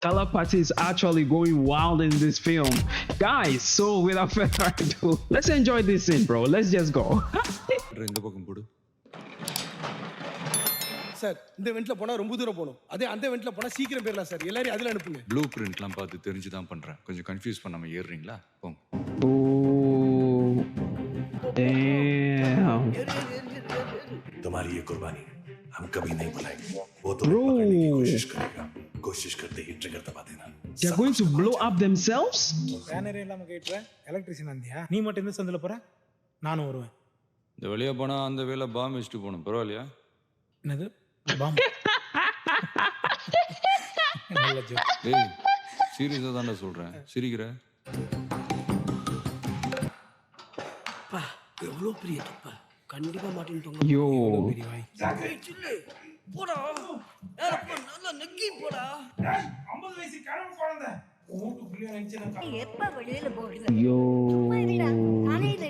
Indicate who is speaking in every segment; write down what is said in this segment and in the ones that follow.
Speaker 1: Telepathy is actually going wild in this film. Guys, so without further ado, let's enjoy this scene, bro. Let's just go.
Speaker 2: இந்த பக்கம் போடு.
Speaker 3: Sir இந்த வெண்ட்ல போனா ரொம்ப தூரம் போணும். அதே அந்த வெண்ட்ல போனா சீக்கிரம் போயிடலாம் சார். எல்லாரும் அதுல அனுப்புங்க.
Speaker 2: ப்ளூ பிரிண்ட்லாம் பார்த்து தெரிஞ்சு தான் பண்றேன். கொஞ்சம் கன்ஃபியூஸ் பண்ணாம ஏறுறீங்களா? போங்க.
Speaker 1: Oh, damn.
Speaker 4: तुम्हारी ये कुर्बानी हम कभी नहीं भुलाएंगे. वो तो पकड़ने की कोशिश करेगा. कोशिश करते ही ट्रिगर दबा देना.
Speaker 1: They're going to blow up themselves?
Speaker 5: பேனரே இல்லாம கேட்ற எலக்ட்ரிஷியன் வந்தியா? நீ மட்டும் இந்த சந்தில போற? நானும் வருவேன்.
Speaker 2: இந்த வெளியே போனா அந்த வேலை பாம் வச்சுட்டு போகணும். பரவாயில்லையா?
Speaker 5: என்னது? பாம். நல்ல ஜோக்.
Speaker 2: டேய் சீரியஸா தான்டா சொல்றேன். சிரிக்கிற?
Speaker 6: பா எவ்வளவு பெரிய தப்பா கண்டிப்பா மாட்டிட்டோங்க.
Speaker 1: Yo.
Speaker 5: பெரிய வாய்.
Speaker 6: சில்லு போடா. ஏறப்பா நல்லா நெக்கி போடா.
Speaker 5: 50 வயசு கனவு குழந்தை. மூட்டு புள்ளியா நினைச்சேன்.
Speaker 7: எப்ப வெளியில போறது?
Speaker 1: Yo.
Speaker 7: காலையில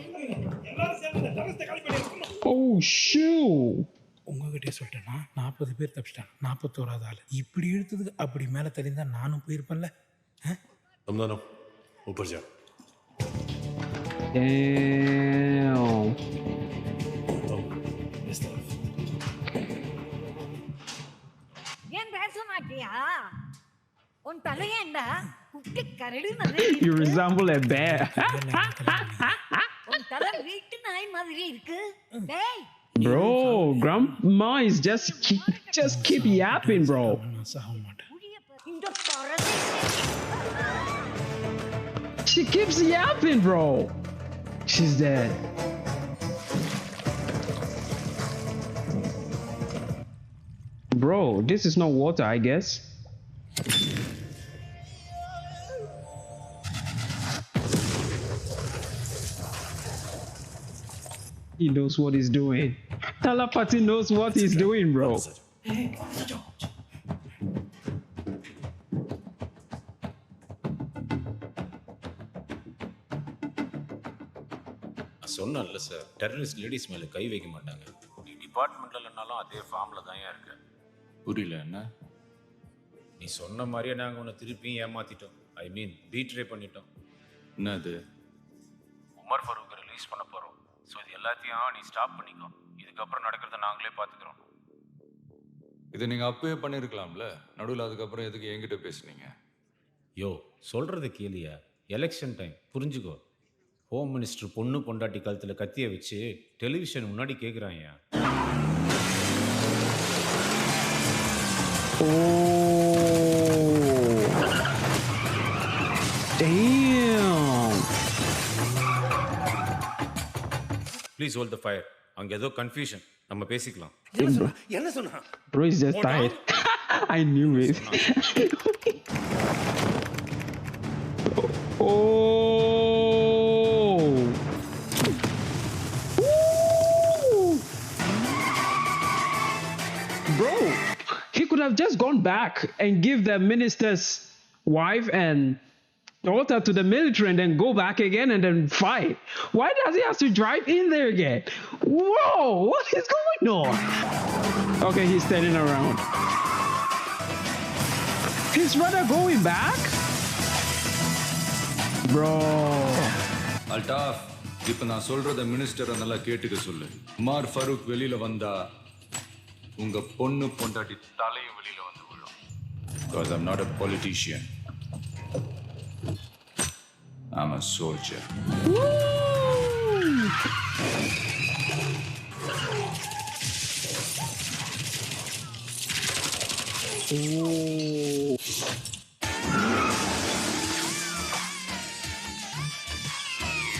Speaker 5: எல்லாரும் சேர்ந்து டெரஸ்ல காலி பண்ணிருக்கோம்.
Speaker 1: Oh, shoot.
Speaker 5: உங்ககிட்டே சொல்லிட்டேன்னா 40 பேர் தப்பிச்சிட்டாங்க. 41வது ஆள். இப்படி இழுத்ததுக்கு அப்படி மேல தெரிந்தா நானும் போயிருப்பேன்ல.
Speaker 4: तुम दोनों ऊपर जाओ.
Speaker 1: Damn.
Speaker 4: तुम इस तरफ.
Speaker 7: ஏன் பேச மாட்டியா? உன் தலையேண்டா குட்டி கரடி மாதிரி
Speaker 1: You resemble a bear.
Speaker 7: உன் தலை வீட்டு நாய் மாதிரி இருக்கு. டேய்
Speaker 1: Bro, grandma is just keep yapping, bro.
Speaker 5: நான் சாக மாட்டேன்.
Speaker 7: இந்த பறவை
Speaker 1: She keeps yapping, bro. She's dead. Bro, this is not water, I guess. He knows what he's doing. Telepathy knows what he's doing, bro.
Speaker 8: சொன்னேன்ல sir, terrorist ladies மேலே கை வைக்க மாட்டாங்க. நீ டிபார்ட்மெண்ட்ல இல்லைனாலும் அதே ஃபார்மில் தான் இருக்க.
Speaker 2: புரியல என்ன?
Speaker 8: நீ சொன்ன மாதிரியே நாங்கள் உன்னை திருப்பியும் ஏமாத்திட்டோம். ஐ மீன் பீட்ரே பண்ணிட்டோம்.
Speaker 2: என்னது?
Speaker 8: உமர் ஃபரூக்கை ரிலீஸ் பண்ண போகிறோம். ஸோ இது எல்லாத்தையும் நீ ஸ்டாப் பண்ணிக்கோ. இதுக்கப்புறம் நடக்கிறத நாங்களே பார்த்துக்குறோம்.
Speaker 2: இதை நீங்க அப்பவே பண்ணிருக்கலாம்ல. நடுவில் அதுக்கப்புறம் எதுக்கு என்கிட்ட பேசுனீங்க?
Speaker 8: யோ சொல்கிறது கேளியா? எலெக்ஷன் டைம் புரிஞ்சுக்கோ. ஹோம் மினிஸ்டர் பொண்ணு பொண்டாட்டி கழுத்தில் கத்தியை வச்சு டெலிவிஷன் முன்னாடி கேட்குறாங்க.
Speaker 1: Oh. Damn.
Speaker 8: Please hold the fire. அங்கே ஏதோ கன்ஃபியூஷன், நம்ம பேசிக்கலாம்.
Speaker 3: என்ன சொன்னா?
Speaker 1: Bro is just tired. I knew it. Oh. Woo. Bro, he could have just gone back and give the minister's wife and daughter to the military and then go back again and then fight. Why does he have to drive in there again? Whoa, what is going on? Okay, he's standing around. His brother going back? Bro.
Speaker 2: Altaf, இப்போ நான் சொல்றத மினிஸ்டரை நல்லா கேட்டுக்க சொல்லு. Umar Farouk வெளியில வந்தா உங்க பொண்ணு பொண்டாட்டி தலையும் வெளியில வந்து விழும். Because I'm not a politician. I'm a soldier.
Speaker 1: Oh.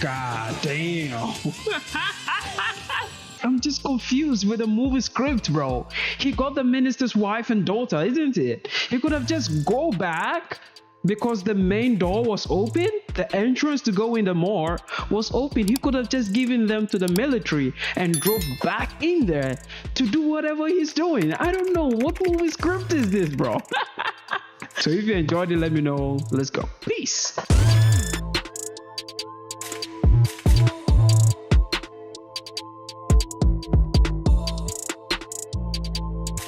Speaker 1: God damn. I'm just confused with the movie script, bro. He got the minister's wife and daughter, isn't it? He could have just go back because the main door was open. The entrance to go in the mall was open. He could have just given them to the military and drove back in there to do whatever he's doing. I don't know. What movie script is this, bro? So if you enjoyed it, let me know. Let's go.